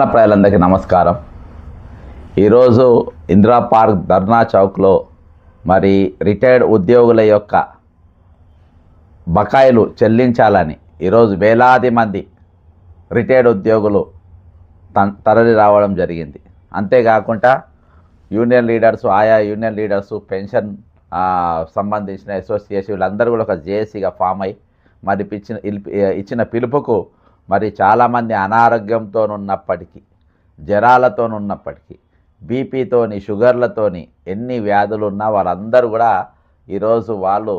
ప్రజలందరికీ నమస్కారం. ఈరోజు ఇందిరా పార్క్ ధర్నా చౌక్లో మరి రిటైర్డ్ ఉద్యోగుల యొక్క బకాయిలు చెల్లించాలని ఈరోజు వేలాది మంది రిటైర్డ్ ఉద్యోగులు తరలి రావడం జరిగింది. అంతేకాకుండా యూనియన్ లీడర్సు, ఆయా యూనియన్ లీడర్సు, పెన్షన్ సంబంధించిన అసోసియేషన్ వీళ్ళందరూ కూడా ఒక జేఏసీగా ఫామ్ అయ్యి మరి ఇచ్చిన పిలుపుకు మరి చాలామంది అనారోగ్యంతో ఉన్నప్పటికీ, జ్వరాలతో ఉన్నప్పటికీ, బీపీతోని, షుగర్లతోని ఎన్ని వ్యాధులు ఉన్నా వాళ్ళందరూ కూడా ఈరోజు వాళ్ళు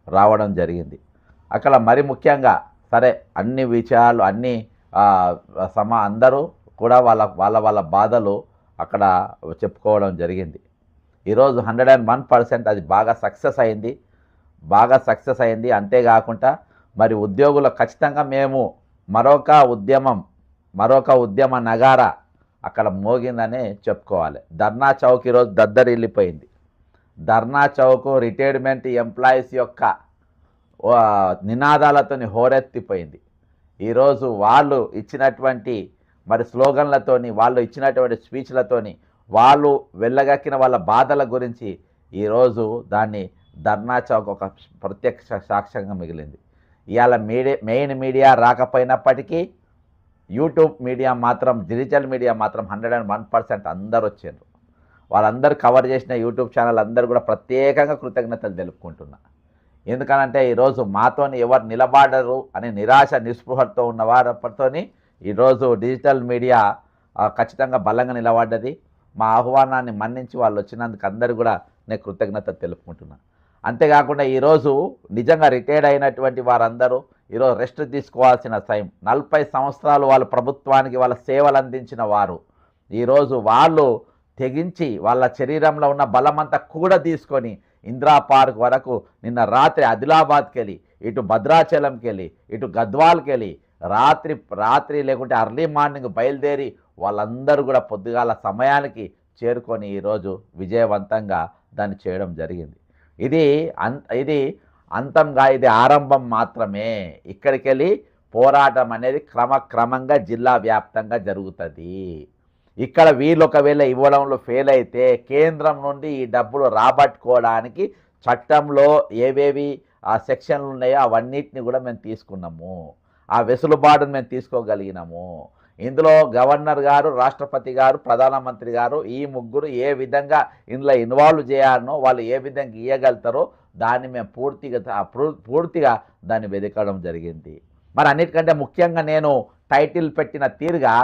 రావడం జరిగింది. అక్కడ మరి ముఖ్యంగా సరే అన్ని విషయాలు అన్నీ అందరూ కూడా వాళ్ళ బాధలు అక్కడ చెప్పుకోవడం జరిగింది. ఈరోజు 101% అది బాగా సక్సెస్ అయింది. అంతేకాకుండా మరి ఉద్యోగులు ఖచ్చితంగా మేము మరొక ఉద్యమ నగార అక్కడ మోగిందనే చెప్పుకోవాలి. ధర్నా చౌక్ ఈరోజు దద్దరిల్లిపోయింది. ధర్నా చౌక్ రిటైర్మెంట్ ఎంప్లాయీస్ యొక్క నినాదాలతోని హోరెత్తిపోయింది. ఈరోజు వాళ్ళు ఇచ్చినటువంటి మరి స్లోగన్లతోని, వాళ్ళు ఇచ్చినటువంటి స్పీచ్లతోని, వాళ్ళు వెళ్ళగక్కిన వాళ్ళ బాధల గురించి ఈరోజు దాన్ని ధర్నా చౌక్ ఒక ప్రత్యక్ష సాక్ష్యంగా మిగిలింది. ఇవాళ మెయిన్ మీడియా రాకపోయినప్పటికీ యూట్యూబ్ మీడియా మాత్రం, డిజిటల్ మీడియా మాత్రం 101% అందరు వచ్చారు. వాళ్ళందరూ కవర్ చేసిన యూట్యూబ్ ఛానల్ అందరూ కూడా ప్రత్యేకంగా కృతజ్ఞతలు తెలుపుకుంటున్నా. ఎందుకనంటే ఈరోజు మాతోని ఎవరు నిలబడరు అని నిరాశ నిస్పృహతో ఉన్న వారితోని ఈరోజు డిజిటల్ మీడియా ఖచ్చితంగా బలంగా నిలబడ్డది. మా ఆహ్వానాన్ని మన్నించి వాళ్ళు వచ్చినందుకు అందరూ కూడా నేను కృతజ్ఞతలు తెలుపుకుంటున్నా. అంతేకాకుండా ఈరోజు నిజంగా రిటైర్డ్ అయినటువంటి వారందరూ ఈరోజు రెస్ట్ తీసుకోవాల్సిన టైం. 40 సంవత్సరాలు వాళ్ళు ప్రభుత్వానికి వాళ్ళ సేవలు అందించిన వారు ఈరోజు వాళ్ళు తెగించి వాళ్ళ శరీరంలో ఉన్న బలమంతా కూడా తీసుకొని ఇందిరా పార్క్ వరకు నిన్న రాత్రి ఆదిలాబాద్కి వెళ్ళి, ఇటు భద్రాచలంకి వెళ్ళి, ఇటు గద్వాల్కి వెళ్ళి రాత్రి లేకుంటే అర్లీ మార్నింగ్ బయలుదేరి వాళ్ళందరూ కూడా పొద్దుగాల సమయానికి చేరుకొని ఈరోజు విజయవంతంగా దాన్ని చేయడం జరిగింది. ఇది అంతంగా, ఇది ఆరంభం మాత్రమే. ఇక్కడికి వెళ్ళి పోరాటం అనేది క్రమక్రమంగా జిల్లా వ్యాప్తంగా జరుగుతుంది. ఇక్కడ వీళ్ళు ఒకవేళ ఇవ్వడంలో ఫెయిల్ అయితే కేంద్రం నుండి ఈ డబ్బులు రాబట్టుకోవడానికి చట్టంలో ఏవేవి సెక్షన్లు ఉన్నాయో అవన్నిటిని కూడా మేము తీసుకున్నాము. ఆ వెసులుబాటును మేము తీసుకోగలిగినాము. ఇందులో గవర్నర్ గారు, రాష్ట్రపతి గారు, ప్రధానమంత్రి గారు ఈ ముగ్గురు ఏ విధంగా ఇందులో ఇన్వాల్వ్ చేయాలనో, వాళ్ళు ఏ విధంగా ఇవ్వగలుగుతారో దాన్ని మేము పూర్తిగా దాన్ని వెతకడం జరిగింది. మరి అన్నిటికంటే ముఖ్యంగా నేను టైటిల్ పెట్టిన తీరుగా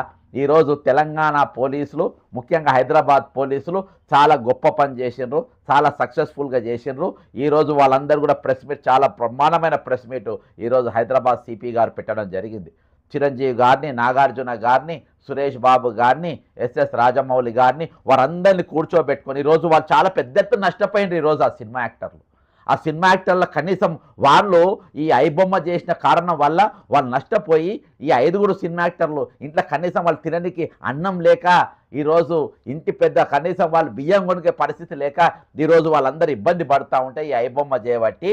ఈరోజు తెలంగాణ పోలీసులు, ముఖ్యంగా హైదరాబాద్ పోలీసులు చాలా గొప్ప పని చేసిండ్రు, చాలా సక్సెస్ఫుల్గా చేసిండ్రు. ఈరోజు వాళ్ళందరూ కూడా ప్రెస్ మీట్, చాలా బ్రహ్మాండమైన ప్రెస్ మీట్ ఈరోజు హైదరాబాద్ సిపి గారు పెట్టడం జరిగింది. చిరంజీవి గారిని, నాగార్జున గారిని, సురేష్ బాబు గారిని, ఎస్ఎస్ రాజమౌళి గారిని వారందరినీ కూర్చోబెట్టుకొని ఈరోజు వాళ్ళు చాలా పెద్ద ఎత్తున నష్టపోయిండ్రు. ఈరోజు ఆ సినిమా యాక్టర్ల కనీసం వాళ్ళు ఈ ఐబొమ్మ చేసిన కారణం వల్ల వాళ్ళు నష్టపోయి ఈ 5 సినిమా యాక్టర్లు ఇంట్లో కనీసం వాళ్ళు తినడానికి అన్నం లేక, ఈరోజు ఇంటి పెద్ద కనీసం వాళ్ళు బియ్యం కొనుకే పరిస్థితి లేక ఈరోజు వాళ్ళందరూ ఇబ్బంది పడుతూ ఉంటే ఈ ఐబొమ్మ చేయబట్టి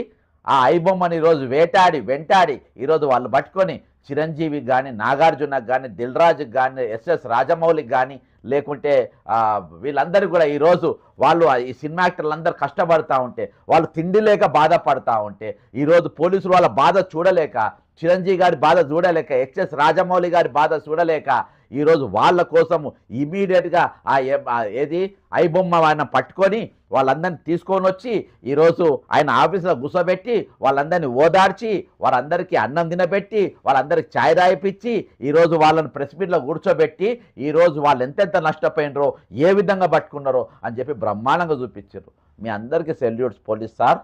ఆ ఐబొమ్మని ఈరోజు వెంటాడి ఈరోజు వాళ్ళు పట్టుకొని చిరంజీవికి కానీ, నాగార్జునకు కానీ, దిల్ రాజుకి కానీ, ఎస్ఎస్ రాజమౌళికి కానీ, లేకుంటే వీళ్ళందరూ కూడా ఈరోజు వాళ్ళు ఈ సినిమా యాక్టర్లందరూ కష్టపడుతూ ఉంటే, వాళ్ళు తిండి లేక బాధపడుతూ ఉంటే, ఈరోజు పోలీసులు వాళ్ళ బాధ చూడలేక, చిరంజీవి గారి బాధ చూడలేక, ఎస్ఎస్ రాజమౌళి గారి బాధ చూడలేక ఈరోజు వాళ్ళ కోసము ఇమీడియట్గా ఐబొమ్మ ఆయన పట్టుకొని వాళ్ళందరినీ తీసుకొని వచ్చి ఈరోజు ఆయన ఆఫీసులో కూర్చోబెట్టి వాళ్ళందరినీ ఓదార్చి వారందరికీ అన్నం తినబెట్టి వాళ్ళందరికీ ఛాయ్ రాయిపించి ఈరోజు వాళ్ళని ప్రెస్ మీట్లో కూర్చోబెట్టి ఈరోజు వాళ్ళు ఎంతెంత నష్టపోయినరో, ఏ విధంగా పట్టుకున్నారో అని చెప్పి బ్రహ్మాండంగా చూపించారు. మీ అందరికీ సెల్యూట్స్ పోలీస్ సార్,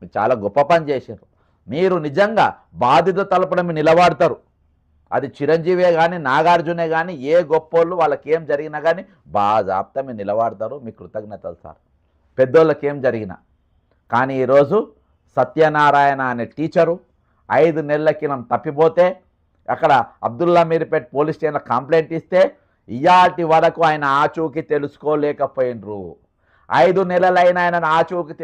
మీరు చాలా గొప్ప పని చేశారు. మీరు నిజంగా బాధిత తలపడ మీరు నిలబడతారు. అది చిరంజీవే కానీ, నాగార్జునే కానీ, ఏ గొప్పోళ్ళు వాళ్ళకి ఏం జరిగినా కానీ బాజాప్తా మీరు నిలబడతారు. మీ కృతజ్ఞతలు సార్. పెద్దోళ్ళకి ఏం జరిగినా కానీ ఈరోజు సత్యనారాయణ అనే టీచరు 5 నెలల కింద తప్పిపోతే అక్కడ అబ్దుల్లా మీర్పేట్ పోలీస్ స్టేషన్లో కంప్లైంట్ ఇస్తే ఇయాటి వరకు ఆయన ఆచూకీ తెలుసుకోలేకపోయినరు. 5 నెలలైన ఆయనను ఆచూకీ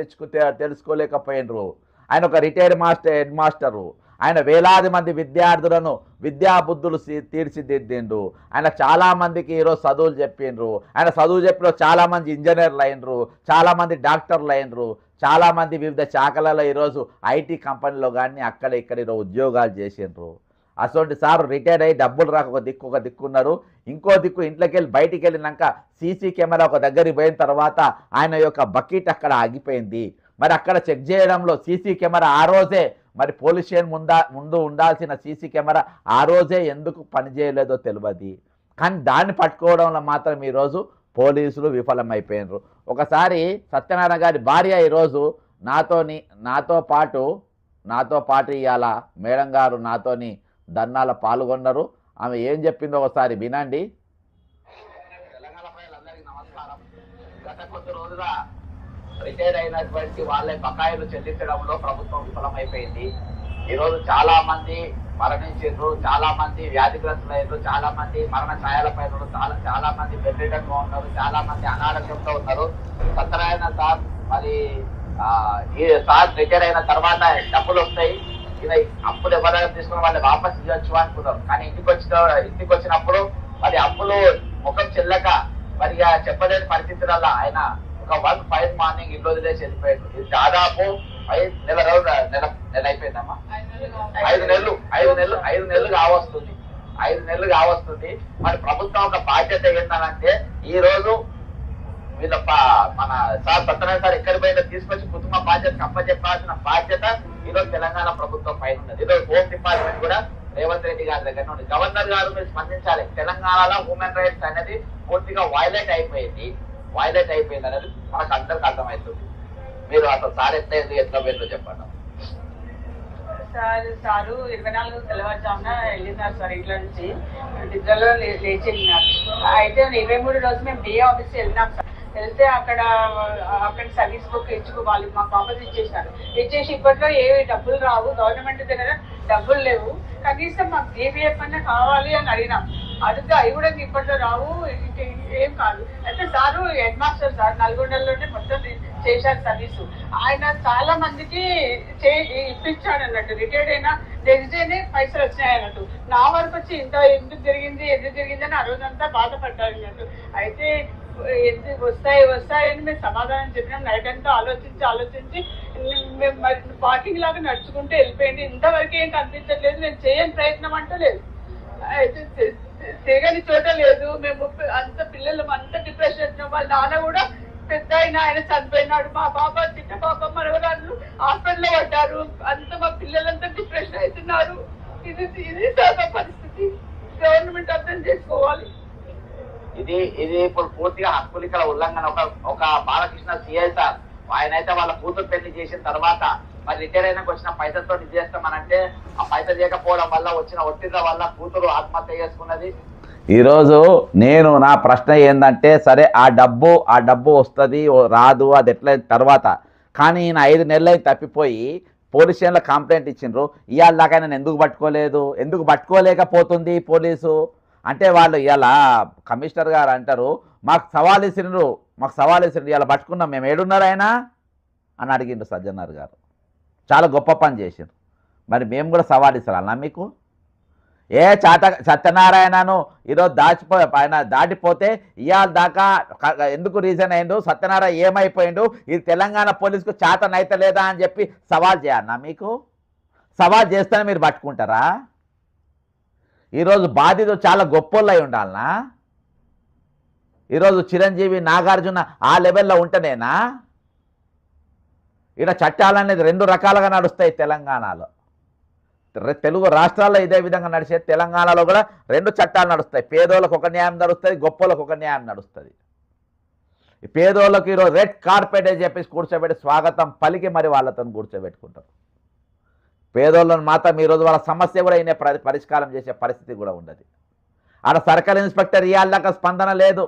తెలుసుకోలేకపోయినరు. ఆయన ఒక రిటైర్డ్ హెడ్ మాస్టరు. ఆయన వేలాది మంది విద్యార్థులను విద్యాబుద్ధులు తీర్చిదిద్దిండ్రు. ఆయన చాలామందికి ఈరోజు చదువులు చెప్పిండ్రు. ఆయన చదువు చెప్పిన చాలామంది ఇంజనీర్లు అయినరు, చాలామంది డాక్టర్లు అయినరు, చాలామంది వివిధ శాఖలలో ఈరోజు ఐటీ కంపెనీలో కానీ అక్కడ ఇక్కడ ఉద్యోగాలు చేసిండ్రు. అటువంటి సార్ రిటైర్ అయ్యి డబ్బులు రాక ఒక దిక్కున్నారు, ఇంకో దిక్కు ఇంట్లోకి వెళ్ళి బయటికి వెళ్ళినాక సీసీ కెమెరా ఒక దగ్గరికి పోయిన తర్వాత ఆయన యొక్క బకెట్ అక్కడ ఆగిపోయింది. మరి అక్కడ చెక్ చేయడంలో సీసీ కెమెరా ఆ రోజే, మరి పోలీస్ స్టేషన్ ముందు ఉండాల్సిన సీసీ కెమెరా ఆ రోజే ఎందుకు పనిచేయలేదో తెలియదు. కానీ దాన్ని పట్టుకోవడంలో మాత్రం ఈరోజు పోలీసులు విఫలమైపోయినారు. ఒకసారి సత్యనారాయణ గారి భార్య ఈరోజు నాతో పాటు ఇవాళ మేడం గారు నాతోని ధర్నాలో పాల్గొన్నారు. ఆమె ఏం చెప్పిందో ఒకసారి వినండి. తెలంగాణ ప్రజలందరికీ నమస్కారం. గత కొద్ది రోజుగా రిటైర్ అయినటువంటి వాళ్ళ బకాయిలు చెల్లించడంలో ప్రభుత్వం విఫలమైపోయింది. ఈరోజు చాలా మంది మరణించారు, చాలా మంది వ్యాధిగ్రస్తులయ్యారు, చాలా మంది మరణ ఛాయలపై చాలా మంది బెడ్రిడన్గా ఉన్నారు, చాలా మంది అనారోగ్యంతో ఉన్నారు. సత్యనారాయణ సార్ మరి ఈ సార్ రిటైర్ అయిన తర్వాత డబ్బులు వస్తాయి, ఇలా అప్పులు ఎవరైనా తీసుకుని వాళ్ళు వాపస్ ఇవ్వచ్చు అనుకున్నారు. కానీ ఇంటికి వచ్చినప్పుడు మరి అప్పులు ముఖం చెల్లక మరి చెప్పలేని పరిస్థితులలో ఆయన ఒక 1 మార్నింగ్ ఇల్లు వదిలేసి వెళ్ళిపోయాడు. ఇది దాదాపు 5 నెల అయిపోయిందమ్మా, 5 నెలలు కావస్తుంది. 5 నెలలు కావస్తుంది. మరి ప్రభుత్వం ఒక బాధ్యత ఏంటంటే ఈ రోజు వీళ్ళ మన సార్ సత్యనారాయణ సార్ ఎక్కడి పోయినా తీసుకొచ్చి కుటుంబ బాధ్యతకు అప్పచెప్పాల్సిన బాధ్యత ఈరోజు తెలంగాణ ప్రభుత్వం పైన ఉన్నది. ఈరోజు హోమ్ డిపార్ట్మెంట్ కూడా రేవంత్ రెడ్డి గారి దగ్గర ఉంది. గవర్నర్ గారు మీరు స్పందించాలి. తెలంగాణలో హ్యూమన్ రైట్స్ అనేది పూర్తిగా వైలేట్ అయిపోయింది అనేది మనకు అందరికి అర్థమవుతుంది. మీరు అసలు సార్ ఎట్లా పోయిందో చెప్పండి. సారు 24 తెల్లవారుజామున వెళ్ళినారు సార్ ఇంట్లో నుంచి, నిద్రలో లేచి వెళ్ళినారు. అయితే 23 రోజు మేము డిఏ ఆఫీస్కి వెళ్ళినాం సార్. వెళ్తే అక్కడ సర్వీస్ బుక్ వాళ్ళు మాకు వాపస్ ఇచ్చేసి ఇప్పట్లో ఏవి డబ్బులు రావు, గవర్నమెంట్ దగ్గర డబ్బులు లేవు, కనీసం మాకు జీబీఎఫ్ అన్న కావాలి అని అడిగినాం. అడిగితే అవి కూడా ఇప్పట్లో రావు, ఏం కాదు. అయితే సారు హెడ్ మాస్టర్ సార్ నల్గొండలోనే మొత్తం చేశారు సర్వీసు. ఆయన చాలా మందికి ఇప్పించాడు అన్నట్టు. రిటైర్డ్ అయినా నెక్స్ట్ పైసలు వచ్చినాయి అన్నట్టు. నా వరకు వచ్చి ఎందుకు జరిగింది అని ఆ రోజంతా బాధపడ్డారు అన్నట్టు. అయితే ఎందుకు వస్తాయని మేము సమాధానం చెప్పినాం. నైట్ అంతా ఆలోచించి మేము వాకింగ్ లాగా నడుచుకుంటూ వెళ్ళిపోయింది. ఇంతవరకు ఏం కనిపించట్లేదు. మేము చేయని ప్రయత్నం అంటూ లేదు, అయితే తిరగని చోట లేదు. మేము అంత పిల్లలు అంత డిప్రెషన్ వచ్చినాం. వాళ్ళ నాన్న కూడా పెద్ద ఆయన చనిపోయినాడు. మా పాప చిన్న పాప మనవరాళ్ళు హాస్పిటల్లో పడ్డారు. అంత మా పిల్లలంతా డిప్రెషన్ అవుతున్నారు. ఇది చాలా పరిస్థితి. గవర్నమెంట్ అర్థం చేసుకోవాలి. ఇది ఇప్పుడు పూర్తిగా హక్కులికల ఉల్లంఘన. ఒక బాలకృష్ణ సిఐ సార్ ఆయన అయితే వాళ్ళ కూతురు పెళ్లి చేసిన తర్వాత మరి రిటైర్ అయినాక వచ్చిన పైసలతో ఇది చేస్తామనంటే ఆ పైసలు చేయకపోవడం వల్ల వచ్చిన ఒత్తిడి వల్ల కూతురు ఆత్మహత్య చేసుకున్నది. ఈరోజు నా ప్రశ్న ఏంటంటే, సరే ఆ డబ్బు వస్తుంది రాదు అది ఎట్లా తర్వాత, కానీ ఈయన 5 నెలలు తప్పిపోయి పోలీస్ స్టేషన్లో కంప్లైంట్ ఇచ్చిండ్రు. ఇవాళ దాకా ఆయన ఎందుకు పట్టుకోలేకపోతుంది పోలీసు అంటే, వాళ్ళు ఇలా కమిషనర్ గారు అంటారు మాకు సవాల్ ఇచ్చిండ్రు ఇలా పట్టుకున్నాం, మేము ఏడున్నారు ఆయన అని అడిగిండ్రు సజ్జనార్ గారు. చాలా గొప్ప పని చేసిండ్రు. మరి మేము కూడా సవాల్ ఇస్తారన్నా మీకు? సత్యనారాయణను ఈరోజు ఆయన దాటిపోతే ఇవాళ దాకా ఎందుకు రీజన్ అయిండు, సత్యనారాయణ ఏమైపోయిండు, ఇది తెలంగాణ పోలీసుకు చేతనైతే లేదా అని చెప్పి సవాల్ చేయాలన్నా మీకు? సవాల్ చేస్తేనే మీరు పట్టుకుంటారా? ఈరోజు బాధితులు చాలా గొప్పోళ్ళు అయి ఉండాలనా? ఈరోజు చిరంజీవి నాగార్జున ఆ లెవెల్లో ఉంటేనేనా? ఇక్కడ చట్టాలనేది 2 రకాలుగా నడుస్తాయి తెలంగాణలో. తెలుగు రాష్ట్రాల్లో ఇదే విధంగా నడిచే తెలంగాణలో కూడా 2 చట్టాలు నడుస్తాయి. పేదోళ్ళకు ఒక న్యాయం నడుస్తుంది, గొప్పలకు ఒక న్యాయం నడుస్తుంది. ఈ పేదోళ్ళకి ఈరోజు రెడ్ కార్పెట్ అని చెప్పేసి కూర్చోబెట్టి స్వాగతం పలికి మరి వాళ్ళతో కూర్చోబెట్టుకుంటారు. పేదోళ్ళని మాత్రం ఈరోజు వాళ్ళ సమస్య కూడా ఈయన పరిష్కారం చేసే పరిస్థితి కూడా ఉండదు. ఆడ సర్కిల్ ఇన్స్పెక్టర్ ఇవాళ స్పందన లేదు.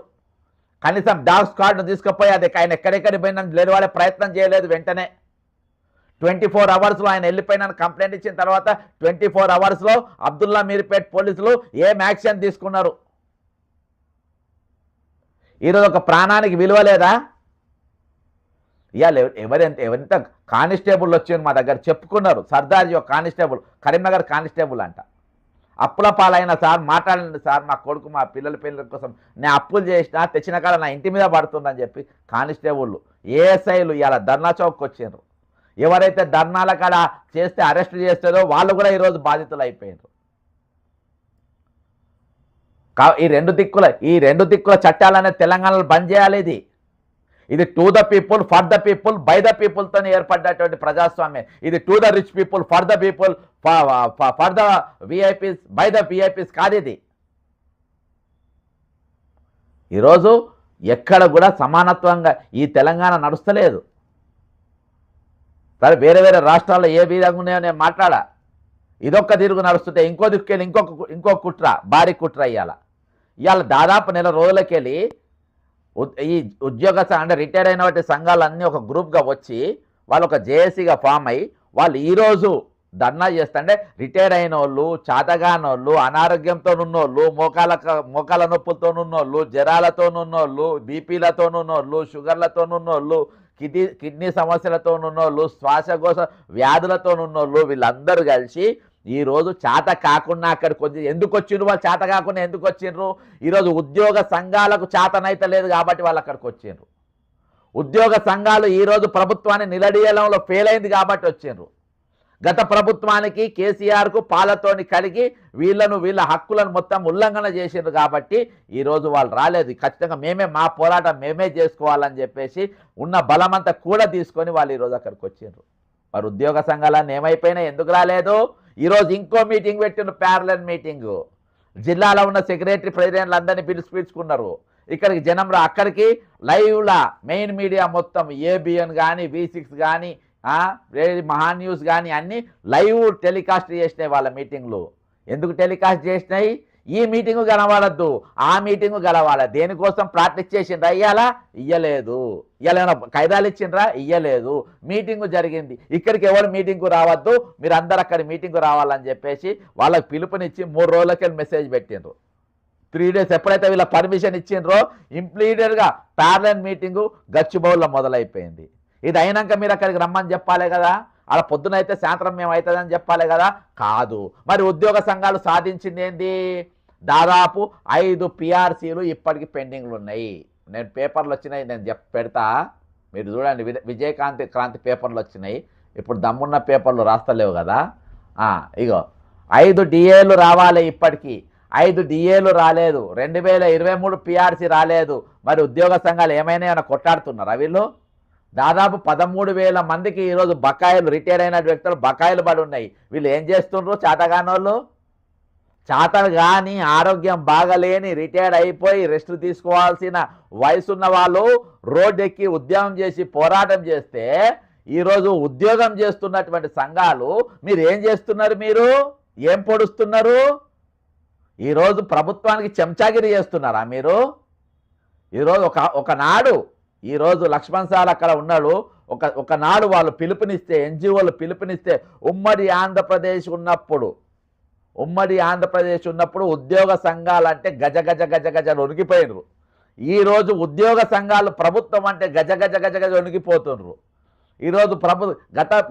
కనీసం డాగ్ స్క్వాడ్ను తీసుకుపోయి అది ఆయన ఎక్కడెక్కడి పోయినా లేనివాడే ప్రయత్నం చేయలేదు. వెంటనే 24 అవర్స్లో ఆయన వెళ్ళిపోయినాను కంప్లైంట్ ఇచ్చిన తర్వాత 24 అవర్స్లో అబ్దుల్లా మీర్పేట్ పోలీసులు ఏం యాక్షన్ తీసుకున్నారు? ఈరోజు ఒక ప్రాణానికి విలువ లేదా? ఇవాళ ఎవరింత కానిస్టేబుల్ వచ్చారు మా దగ్గర చెప్పుకున్నారు. సర్దార్జీ ఒక కానిస్టేబుల్, కరీంనగర్ కానిస్టేబుల్ అంట. అప్పుల పాలైన సార్ మాట్లాడండి సార్, మా కొడుకు మా పిల్లల కోసం నేను అప్పులు చేసినా తెచ్చిన కాడ నా ఇంటి మీద పడుతుందని చెప్పి కానిస్టేబుల్ ఏఎస్ఐలు ఇవాళ ధర్నా చౌక్కి వచ్చిండ్రు. ఎవరైతే ధర్నాల కాడ చేస్తే అరెస్ట్ చేస్తారో వాళ్ళు కూడా ఈరోజు బాధితులు అయిపోయారు. ఈ రెండు దిక్కుల చట్టాలనే తెలంగాణలో బంద్ చేయాలి. ఇది to the people, for the people, by the పీపుల్తో ఏర్పడ్డటువంటి ప్రజాస్వామ్యం. ఇది to the rich people, for the people, for the VIPs, by the VIPs కాదు ఇది. ఈరోజు ఎక్కడ కూడా సమానత్వంగా ఈ తెలంగాణ నడుస్తలేదు. సరే వేరే వేరే రాష్ట్రాల్లో ఏ విధంగా ఉన్నాయో నేను మాట్లాడా. ఇదొక్క తిరుగు నడుస్తుంటే ఇంకో దిక్కుకెళ్ళి ఇంకో కుట్ర, భారీ కుట్ర ఇవాళ దాదాపు నెల రోజులకెళ్ళి ఈ అంటే రిటైర్ అయిన సంఘాలన్నీ ఒక గ్రూప్గా వచ్చి వాళ్ళు ఒక జేఏసీగా ఫామ్ అయ్యి వాళ్ళు ఈరోజు ధర్నా చేస్తుంటే రిటైర్ అయిన వాళ్ళు, చాతగానోళ్ళు, అనారోగ్యంతో ఉన్నోళ్ళు, మోకాల నొప్పులతో ఉన్నోళ్ళు, జ్వరాలతో ఉన్నోళ్ళు, బీపీలతో ఉన్నోళ్ళు, షుగర్లతో ఉన్నోళ్ళు, కిడ్నీ సమస్యలతో ఉన్నోళ్ళు, శ్వాసకోశ వ్యాధులతో ఉన్నోళ్ళు, వీళ్ళందరూ కలిసి ఈరోజు చేత కాకుండా అక్కడికి వచ్చి ఎందుకు వచ్చిండ్రు? వాళ్ళు చేత కాకుండా ఎందుకు వచ్చిండ్రు? ఈరోజు ఉద్యోగ సంఘాలకు చేతనైతే లేదు కాబట్టి వాళ్ళు అక్కడికి వచ్చిండ్రు. ఉద్యోగ సంఘాలు ఈరోజు ప్రభుత్వాన్ని నిలదీయడంలో ఫెయిల్ అయింది కాబట్టి వచ్చిండ్రు. గత ప్రభుత్వానికి కేసీఆర్కు పాలతోని కలిగి వీళ్ళ హక్కులను మొత్తం ఉల్లంఘన చేసిండ్రు కాబట్టి ఈరోజు వాళ్ళు రాలేదు. ఖచ్చితంగా మా పోరాటం మేమే చేసుకోవాలని చెప్పేసి ఉన్న బలమంతా కూడా తీసుకొని వాళ్ళు ఈరోజు అక్కడికి వచ్చిండ్రు. మరి ఉద్యోగ సంఘాలన్నీ ఏమైపోయినా ఎందుకు రాలేదు? ఈరోజు ఇంకో మీటింగ్ పెట్టిన ప్యారలల్ మీటింగు. జిల్లాలో ఉన్న సెక్రటరీ ప్రెసిడెంట్లు అందరినీ పిలుచుకున్నారు. ఇక్కడికి జనం అక్కడికి లైవ్లా మెయిన్ మీడియా మొత్తం ఏబిఎన్ కానీ, V6 కానీ, మహా న్యూస్ కానీ అన్నీ లైవ్ టెలికాస్ట్ చేసినాయి వాళ్ళ మీటింగ్లు. ఎందుకు టెలికాస్ట్ చేసినాయి? ఈ మీటింగు గెలవాలద్దు, ఆ మీటింగు గెలవాలి. దేనికోసం ప్రాక్టీస్ చేసిండ్రా? ఇయ్యలేదు. ఇయ్యలేమన్నా ఖైదాలు ఇచ్చిండ్రా? ఇయ్యలేదు. మీటింగు జరిగింది. ఇక్కడికి ఎవరు మీటింగ్కు రావద్దు, మీరు అందరు అక్కడ మీటింగ్కు రావాలని చెప్పేసి వాళ్ళకి పిలుపునిచ్చి 3 రోజులకే మెసేజ్ పెట్టిండ్రు. 3 days ఎప్పుడైతే వీళ్ళ పర్మిషన్ ఇచ్చిండ్రో ఇంప్లీటెడ్గా ప్యారలల్ మీటింగు గచ్చిబౌల్లో మొదలైపోయింది. ఇది అయినాక మీరు అక్కడికి రమ్మని చెప్పాలి కదా. అలా పొద్దునైతే సాయంత్రం మేము అవుతుందని చెప్పాలి కదా. కాదు. మరి ఉద్యోగ సంఘాలు సాధించింది ఏంది? దాదాపు 5 PRCలు ఇప్పటికి పెండింగ్లు ఉన్నాయి. నేను పేపర్లు వచ్చినాయి, నేను పెడతా, మీరు చూడండి. క్రాంతి పేపర్లు వచ్చినాయి. ఇప్పుడు దమ్మున్న పేపర్లు రాస్తలేవు కదా. ఇగో 5 DAలు రావాలి. ఇప్పటికీ 5 DAలు రాలేదు. 2023 PRC రాలేదు. మరి ఉద్యోగ సంఘాలు ఏమైనా కొట్టాడుతున్నారా? వీళ్ళు దాదాపు 13,000 మందికి ఈరోజు బకాయిలు, రిటైర్ అయిన వ్యక్తులు బకాయిలు పడి ఉన్నాయి. వీళ్ళు ఏం చేస్తుండ్రు? చేతగానోళ్ళు, చేతలు కానీ ఆరోగ్యం బాగలేని రిటైర్డ్ అయిపోయి రెస్ట్ తీసుకోవాల్సిన వయసున్న వాళ్ళు రోడ్డు ఎక్కి ఉద్యమం చేసి పోరాటం చేస్తే ఈరోజు ఉద్యోగం చేస్తున్నటువంటి సంఘాలు మీరు ఏం చేస్తున్నారు? మీరు ఏం పొడుస్తున్నారు? ఈరోజు ప్రభుత్వానికి చెంచాగిరి చేస్తున్నారా మీరు? ఈరోజు ఒకనాడు ఈరోజు లక్ష్మణ్ సార్ అక్కడ ఉన్నాడు. ఒకనాడు వాళ్ళు పిలుపునిస్తే, NGOలు పిలుపునిస్తే ఉమ్మడి ఆంధ్రప్రదేశ్ ఉన్నప్పుడు ఉద్యోగ సంఘాలంటే గజ వణికిపోయినరు. ఈరోజు ఉద్యోగ సంఘాలు ప్రభుత్వం అంటే గజ వణికిపోతున్నారు. ఈరోజు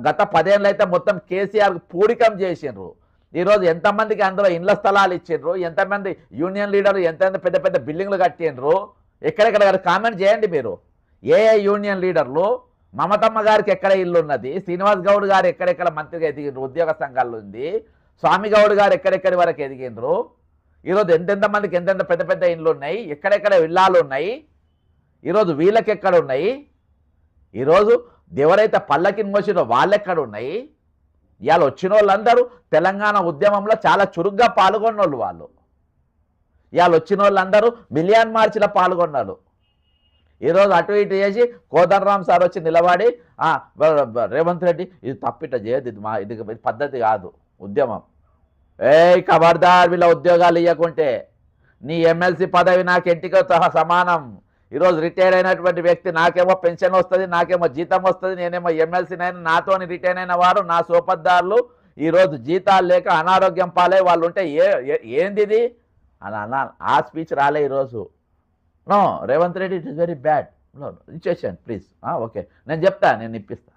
గత 10 ఏళ్ళు అయితే మొత్తం కేసీఆర్కు పూడికం చేసిండ్రు. ఈరోజు ఎంతమందికి అందులో ఇండ్ల స్థలాలు ఇచ్చిండ్రు, ఎంతమంది యూనియన్ లీడర్లు ఎంతమంది పెద్ద పెద్ద బిల్డింగ్లు కట్టిండ్రు, ఎక్కడెక్కడ కామెంట్ చేయండి మీరు. ఏ యూనియన్ లీడర్లు, మమతమ్మ గారికి ఎక్కడ ఇల్లు ఉన్నది, శ్రీనివాస్ గౌడ్ గారు ఎక్కడెక్కడ మంత్రిగా ఎదిగిండ్రు ఉద్యోగ సంఘాలు ఉంది, స్వామి గౌడ్ గారు ఎక్కడెక్కడి వరకు ఎదిగిండ్రు. ఈరోజు ఎంతెంతమందికి ఎంతెంత పెద్ద పెద్ద ఇండ్లు ఉన్నాయి, ఎక్కడెక్కడ విల్లాలు ఉన్నాయి, ఈరోజు వీళ్ళకి ఎక్కడ ఉన్నాయి, ఈరోజు ఎవరైతే పల్లకిని మోసినో వాళ్ళెక్కడ ఉన్నాయి. ఇవాళ వచ్చిన వాళ్ళందరూ తెలంగాణ ఉద్యమంలో చాలా చురుగ్గా పాల్గొన్నోళ్ళు. వాళ్ళు ఇవాళ వచ్చిన వాళ్ళందరూ మిలియన్ మార్చిలో పాల్గొన్నారు. ఈరోజు అటు ఇటు చేసి కోదండరామ్ సార్ వచ్చి నిలబడి రేవంత్ రెడ్డి ఇది తప్పిట చేయదు, ఇది పద్ధతి కాదు ఉద్యమం. ఖబర్దార్, వీళ్ళ ఉద్యోగాలు ఇవ్వకుంటే నీ ఎమ్మెల్సీ పదవి నాకు ఎంటికతో సమానం. ఈరోజు రిటైర్ అయినటువంటి వ్యక్తి నాకేమో పెన్షన్ వస్తుంది, నాకేమో జీతం వస్తుంది, నేనేమో ఎమ్మెల్సీనైనా నాతోని రిటైర్ అయిన వారు నా సోపద్దారులు ఈరోజు జీతాలు లేక అనారోగ్యం పాలే వాళ్ళు ఉంటే ఏంది ఇది అని అన్నా. ఆ స్పీచ్ రాలే ఈరోజు. No, Revanth Reddy, it is very bad. Loan ఇచ్చేసాను ప్లీజ్. ఓకే నేను చెప్తా, నేను ఇప్పిస్తా.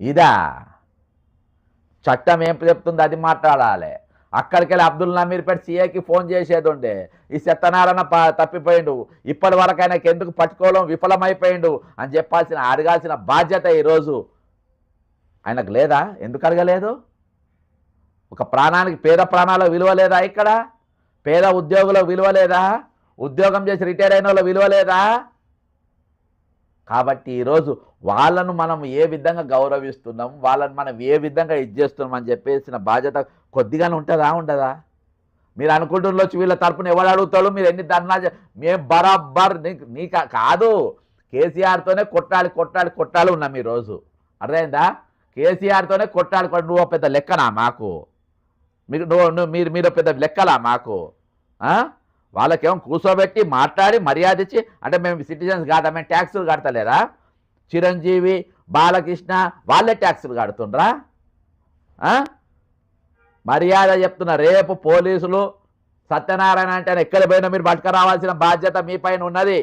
ఇదా చట్టం ఏం చెప్తుందో అది మాట్లాడాలి. అక్కడికి వెళ్ళి అబ్దుల్ నమీర్పేట సీఏకి ఫోన్ చేసేది ఉండే, ఈ సత్యనారాయణ తప్పిపోయిండు, ఇప్పటి వరకు ఆయనకి ఎందుకు పట్టుకోవడం విఫలమైపోయిండు అని అడగాల్సిన బాధ్యత ఈరోజు ఆయనకు లేదా? ఎందుకు అడగలేదు? ఒక ప్రాణానికి, పేద ప్రాణాల విలువ లేదా? ఇక్కడ పేద ఉద్యోగుల విలువ లేదా? ఉద్యోగం చేసి రిటైర్ అయిన వాళ్ళ విలువ లేదా? కాబట్టి ఈరోజు వాళ్ళను మనం ఏ విధంగా గౌరవిస్తున్నాం, వాళ్ళని మనం ఏ విధంగా చేస్తున్నాం అని చెప్పేసిన బాధ్యత కొద్దిగానే ఉంటుందా ఉండదా? మీరు అనుకుంటున్న వీళ్ళ తరపున ఎవరు అడుగుతాడు? మీరు ఎన్ని ధర్నా మేము బరాబర్ నీకు కాదు, కేసీఆర్తోనే కొట్టాలి ఉన్నాం ఈరోజు. అర్థమైందా? కేసీఆర్తోనే కొట్టాలి. నువ్వు పెద్ద లెక్కనా మాకు? మీరు పెద్ద లెక్కలా మాకు? వాళ్ళకేమో కూర్చోబెట్టి మాట్లాడి మర్యాద ఇచ్చి, అంటే మేము సిటిజన్స్ కాదా, మేము ట్యాక్సులు కడతలేరా? చిరంజీవి, బాలకృష్ణ వాళ్ళే ట్యాక్సులు కడుతుండ్రా? మర్యాద చెప్తున్నా. రేపు పోలీసులు సత్యనారాయణ అంటే ఎక్కడ పోయినా మీరు పట్టుకురావాల్సిన బాధ్యత మీ పైన ఉన్నది.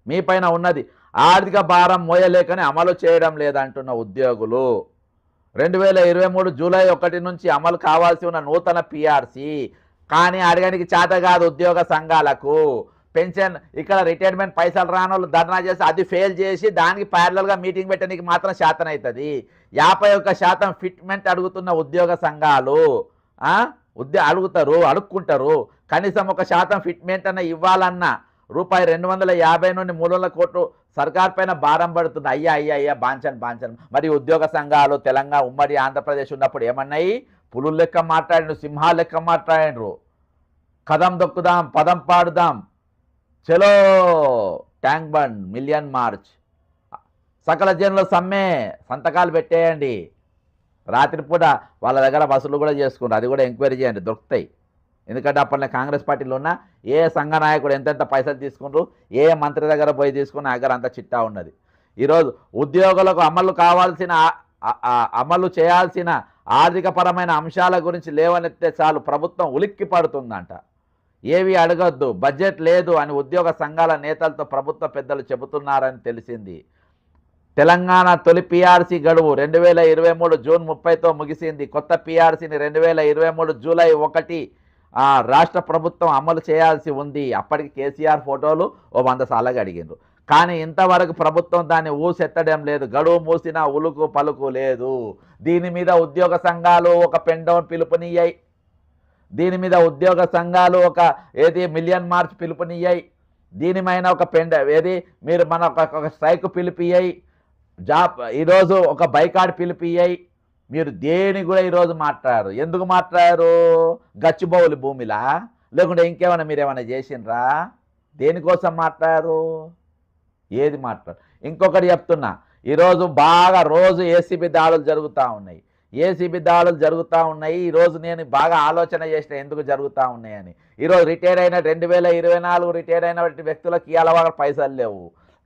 మీ పైన ఉన్నది. ఆర్థిక భారం మోయలేకని అమలు చేయడం లేదంటున్న ఉద్యోగులు. 2023 జూలై 1 నుంచి అమలు కావాల్సి ఉన్న నూతన పిఆర్సి కానీ అడగడానికి చేత కాదు ఉద్యోగ సంఘాలకు. పెన్షన్ ఇక్కడ రిటైర్మెంట్ పైసలు రాని వాళ్ళు ధర్నా చేసి అది ఫెయిల్ చేసి దానికి ప్యారలల్గా మీటింగ్ పెట్టడానికి మాత్రం శాతం అవుతుంది. 51% ఫిట్మెంట్ అడుగుతున్న ఉద్యోగ సంఘాలు అడుక్కుంటారు. కనీసం 1% ఫిట్మెంట్ అన్న ఇవ్వాలన్న రూపాయి 250 నుండి 300 కోట్లు సర్కార్ పైన భారం పడుతుంది. అయ్యా బాంచన్. మరి ఉద్యోగ సంఘాలు తెలంగాణ ఉమ్మడి ఆంధ్రప్రదేశ్ ఉన్నప్పుడు ఏమన్నాయి? పులులు లెక్క మాట్లాడిండ్రు, సింహాలు లెక్క మాట్లాడిండ్రు. కదం దొక్కుదాం, పదం పాడుదాం, చలో ట్యాంక్ బండ్, మిలియన్ మార్చ్, సకల జనుల సమ్మె, సంతకాలు పెట్టేయండి. రాత్రిపూట వాళ్ళ దగ్గర వసూలు కూడా చేసుకుంటారు, అది కూడా ఎంక్వైరీ చేయండి, దొరుకుతాయి. ఎందుకంటే అప్పట్లో కాంగ్రెస్ పార్టీలో ఉన్న ఏ సంఘ నాయకుడు ఎంతెంత పైసలు తీసుకుంటారు, ఏ మంత్రి దగ్గర పోయి తీసుకున్న దగ్గర అంత చిట్టా ఉన్నది. ఈరోజు ఉద్యోగులకు అమలు చేయాల్సిన ఆర్థికపరమైన అంశాల గురించి లేవనెత్తే చాలు ప్రభుత్వం ఉలిక్కి పడుతుందంట. ఏవి అడగొద్దు, బడ్జెట్ లేదు అని ఉద్యోగ సంఘాల నేతలతో ప్రభుత్వ పెద్దలు చెబుతున్నారని తెలిసింది. తెలంగాణ తొలి పీఆర్సీ గడువు 2023 జూన్ 30తో ముగిసింది. కొత్త పీఆర్సీని 2023 జూలై 1 రాష్ట్ర ప్రభుత్వం అమలు చేయాల్సి ఉంది. అప్పటికి కేసీఆర్ ఫోటోలు 100 సార్లు అడిగిండ్రు. కానీ ఇంతవరకు ప్రభుత్వం దాన్ని ఊసెత్తడం లేదు. గడువు మూసినా ఉలుకు పలుకు లేదు. దీని మీద ఉద్యోగ సంఘాలు ఒక పెన్ డౌన్ పిలుపునియ్యాయి. దీని మీద ఉద్యోగ సంఘాలు ఒక మిలియన్ మార్చ్ పిలుపునియ్యాయి. దీనిపైన ఒక మీరు మన ఒక స్ట్రైక్ పిలిపియ్యాయి. ఈరోజు ఒక బైకాట్ పిలిపియ్యాయి. మీరు దేని కూడా ఈరోజు మాట్లాడారు. ఎందుకు మాట్లాడారు? గచ్చిబౌలి భూమిలా, లేకుంటే ఇంకేమైనా మీరేమైనా చేసిండ్రా? దేనికోసం మాట్లాడారు? ఏది మాట్లాడు? ఇంకొకటి చెప్తున్నా, ఈరోజు బాగా రోజు ఏసీబీ దాడులు జరుగుతూ ఉన్నాయి. ఈరోజు నేను బాగా ఆలోచన చేసిన ఎందుకు జరుగుతూ ఉన్నాయని. ఈరోజు రిటైర్ అయిన 2024 రిటైర్ అయిన వ్యక్తులకు ఇవాళ పైసలు లేవు.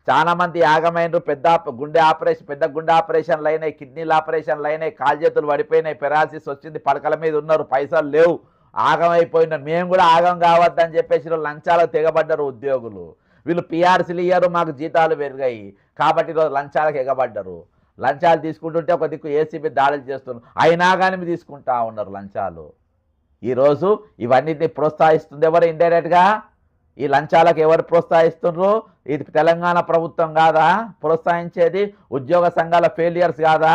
చాలా మంది ఆగమైనరు. పెద్ద గుండె ఆపరేషన్లు అయినాయి, కిడ్నీల ఆపరేషన్లు అయినాయి, కాలు చేతులు పడిపోయినాయి, పెరాలసిస్ వచ్చింది, పడకల మీద ఉన్నారు, పైసలు లేవు, ఆగమైపోయినారు. మేము కూడా ఆగం కావద్దని చెప్పేసి లంచాలకు తెగబడ్డారు ఉద్యోగులు. వీళ్ళు పీఆర్సీలు ఇయ్యారు, మాకు జీతాలు పెరిగాయి కాబట్టి ఈరోజు లంచాలకు ఎగబడ్డారు. లంచాలు తీసుకుంటుంటే ఒక దిక్కు ఏసీబీ దాడులు చేస్తున్నారు, అయినా కానీ తీసుకుంటా ఉన్నారు లంచాలు. ఈరోజు ఇవన్నిటిని ప్రోత్సహిస్తుంది ఎవరు? ఇండైరెక్ట్గా ఈ లంచాలకు ఎవరు ప్రోత్సహిస్తున్నారు? ఇది తెలంగాణ ప్రభుత్వం కాదా ప్రోత్సహించేది? ఉద్యోగ సంఘాల ఫెయిలియర్స్ కాదా?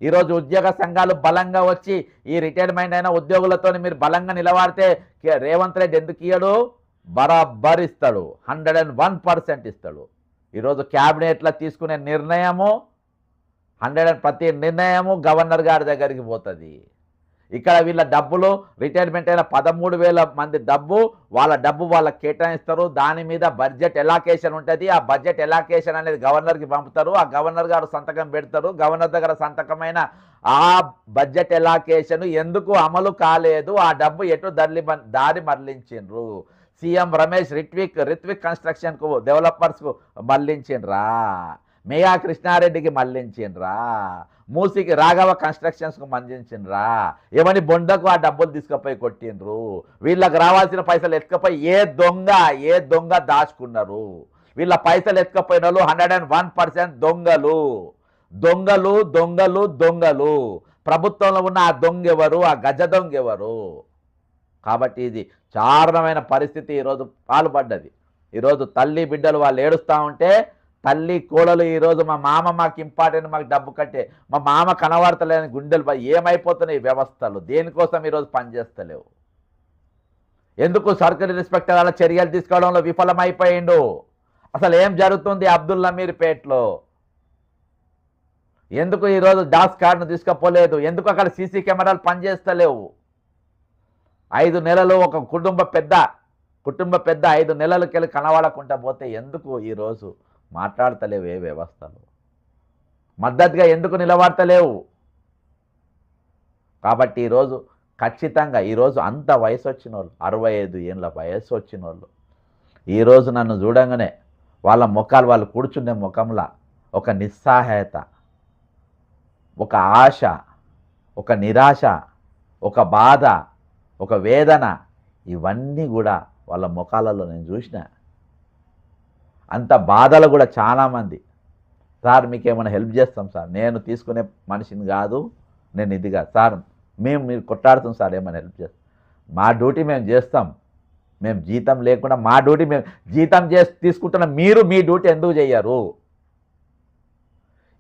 ఈరోజు ఉద్యోగ సంఘాలు బలంగా వచ్చి ఈ రిటైర్మెంట్ అయిన ఉద్యోగులతో మీరు బలంగా నిలబడితే రేవంత్ రెడ్డి ఎందుకు ఇయ్యడు? బరాబర్ ఇస్తాడు, 101% ఇస్తాడు. ఈరోజు క్యాబినెట్లో తీసుకునే నిర్ణయము ప్రతి నిర్ణయము గవర్నర్ గారి దగ్గరికి పోతుంది. ఇక్కడ వీళ్ళ డబ్బులు రిటైర్మెంట్ అయిన 13,000 మంది వాళ్ళ డబ్బు వాళ్ళకి కేటాయిస్తారు. దాని మీద బడ్జెట్ ఎలాకేషన్ ఉంటుంది. ఆ బడ్జెట్ ఎలాకేషన్ అనేది గవర్నర్కి పంపుతారు. ఆ గవర్నర్ గారు సంతకం పెడతారు. గవర్నర్ దగ్గర సంతకమైన ఆ బడ్జెట్ ఎలాకేషన్ ఎందుకు అమలు కాలేదు, ఆ డబ్బు ఎటు దారి మరలించిండ్రు? సీఎం రమేష్ రిత్విక్ కన్స్ట్రక్షన్కు డెవలపర్స్కు మళ్ళించిండ్రా? మేయా కృష్ణారెడ్డికి మళ్ళించిండ్రా? మూసికి రాఘవ కన్స్ట్రక్షన్స్కు మందించిండ్రా? ఏమని బొండకు ఆ డబ్బులు తీసుకుపోయి కొట్టిండ్రు? వీళ్ళకి రావాల్సిన పైసలు ఎత్తుకపోయి ఏ దొంగ దాచుకున్నారు? వీళ్ళ పైసలు ఎత్తుకపోయిన వాళ్ళు 101% దొంగలు దొంగలు దొంగలు దొంగలు. ప్రభుత్వంలో ఉన్న ఆ దొంగ ఎవరు? ఆ గజ దొంగ ఎవరు? కాబట్టి ఇది దారుణమైన పరిస్థితి ఈరోజు పాల్పడ్డది. ఈరోజు తల్లి బిడ్డలు వాళ్ళు ఏడుస్తూ ఉంటే తల్లి కోడలు ఈరోజు మా మామ మాకు ఇంపార్టెంట్, మాకు డబ్బు కట్టే, మా మామ కనబడతలేని గుండెలు ఏమైపోతున్నాయి వ్యవస్థలు? దేనికోసం ఈరోజు పనిచేస్తలేవు? ఎందుకు సర్కిల్ ఇన్స్పెక్టర్ అలా చర్యలు తీసుకోవడంలో విఫలమైపోయిండు? అసలు ఏం జరుగుతుంది అబ్దుల్ నమీర్పేట్లో? ఎందుకు ఈరోజు డాస్ కార్డును తీసుకుపోలేదు? ఎందుకు అక్కడ సీసీ కెమెరాలు పనిచేస్తలేవు? 5 నెలలు ఒక కుటుంబ పెద్ద 5 నెలలకెళ్ళి కనబడకుండా పోతే ఎందుకు ఈరోజు మాట్లాడతలేవు? ఏ వ్యవస్థలు మద్దతుగా ఎందుకు నిలబడతలేవు? కాబట్టి ఈరోజు ఖచ్చితంగా ఈరోజు అంత వయసు వచ్చిన వాళ్ళు, 65 ఏళ్ళ వయసు వచ్చిన వాళ్ళు ఈరోజు నన్ను చూడంగానే వాళ్ళ ముఖాలు, వాళ్ళు కూర్చునే ముఖంలో ఒక నిస్సహాయత, ఒక ఆశ, ఒక నిరాశ, ఒక బాధ, ఒక వేదన, ఇవన్నీ కూడా వాళ్ళ ముఖాలలో నేను చూసిన. అంత బాధలు కూడా చాలామంది, సార్ మీకు ఏమైనా హెల్ప్ చేస్తాం సార్, నేను తీసుకునే మనిషిని కాదు, నేను ఇది కాదు సార్, మీరు కొట్టాడుతాం సార్, ఏమైనా హెల్ప్ చేస్తాం, మా డ్యూటీ మేము చేస్తాం, మేము జీతం లేకుండా మా డ్యూటీ మేము జీతం తీసుకుంటున్న మీరు మీ డ్యూటీ ఎందుకు చెయ్యరు?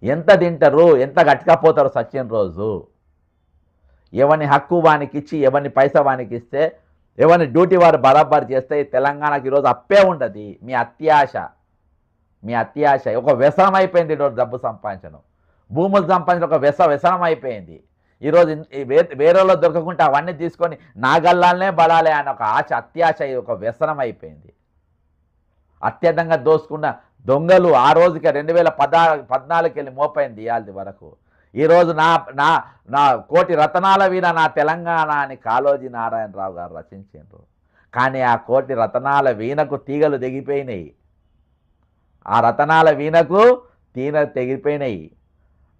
ఎంత తింటారు? ఎంత గట్టికపోతారు? సచిన్ రోజు ఎవరిని హక్కు వానికి ఇచ్చి ఎవరిని పైసా వానికి ఇస్తే ఎవరిని డ్యూటీ వారు బరాబర్ చేస్తే తెలంగాణకి ఈరోజు అప్పే ఉండదు. మీ అత్యాశ ఒక వ్యసనం అయిపోయింది. ఈరోజు డబ్బు సంపాదించడం, భూములు సంపాదించడం ఒక వ్యసనం అయిపోయింది. ఈరోజు వేరేలో దొరకకుండా అవన్నీ తీసుకొని నాగల్లాలనే బలాలే అని ఒక అత్యాశ ఒక వ్యసనం అయిపోయింది. అత్యధికంగా దోసుకున్న దొంగలు ఆ రోజుకి 2014 వెళ్ళి మోపైంది ఇవాళ వరకు. ఈరోజు నా కోటి రతనాల వీణ నా తెలంగాణ అని కాళోజీ నారాయణరావు గారు రచించారు. కానీ ఆ కోటి రతనాల వీణకు తీగలు తెగిపోయినాయి. ఆ రతనాల వీణకు తెగిపోయినాయి.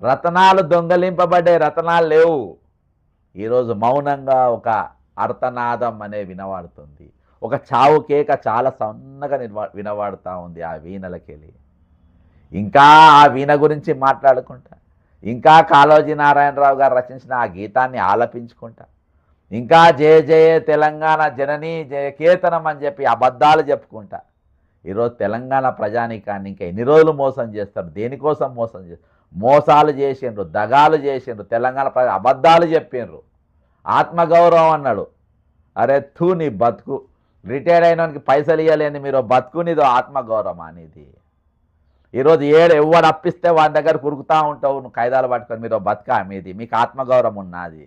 రతనాలు దొంగలింపబడ్డాయి, రతనాలు లేవు. ఈరోజు మౌనంగా ఒక అర్తనాదం అనే వినబడుతుంది. ఒక చావు కేక చాలా సన్నగా వినబడుతూ ఉంది ఆ వీణలకెళ్ళి. ఇంకా ఆ వీణ గురించి మాట్లాడుకుంటా, ఇంకా కాళోజీ నారాయణరావు గారు రచించిన ఆ గీతాన్ని ఆలపించుకుంటా, ఇంకా జయ జయ తెలంగాణ జననీ జయకేతనం అని చెప్పి అబద్ధాలు చెప్పుకుంటా. ఈరోజు తెలంగాణ ప్రజానీకాన్ని ఇంకా ఎన్ని రోజులు మోసం చేస్తారు? దేనికోసం మోసం చేస్తారు? మోసాలు చేసిండ్రు, దగాలు చేసిండ్రు, తెలంగాణ ప్రజ అబద్ధాలు చెప్పిండ్రు. ఆత్మగౌరవం అన్నాడు. అరే తూ నీ బతుకు, రిటైర్ అయినానికి పైసలు ఇవ్వలేని మీరు బతుకునిదో ఆత్మగౌరవం అనేది. ఈరోజు ఎవడు అప్పిస్తే వాడి దగ్గర కురుకుతూ ఉంటావు, నువ్వు ఖైదాలు పట్టుకొని మీరు బతుకా మీది, మీకు ఆత్మగౌరవం ఉన్నది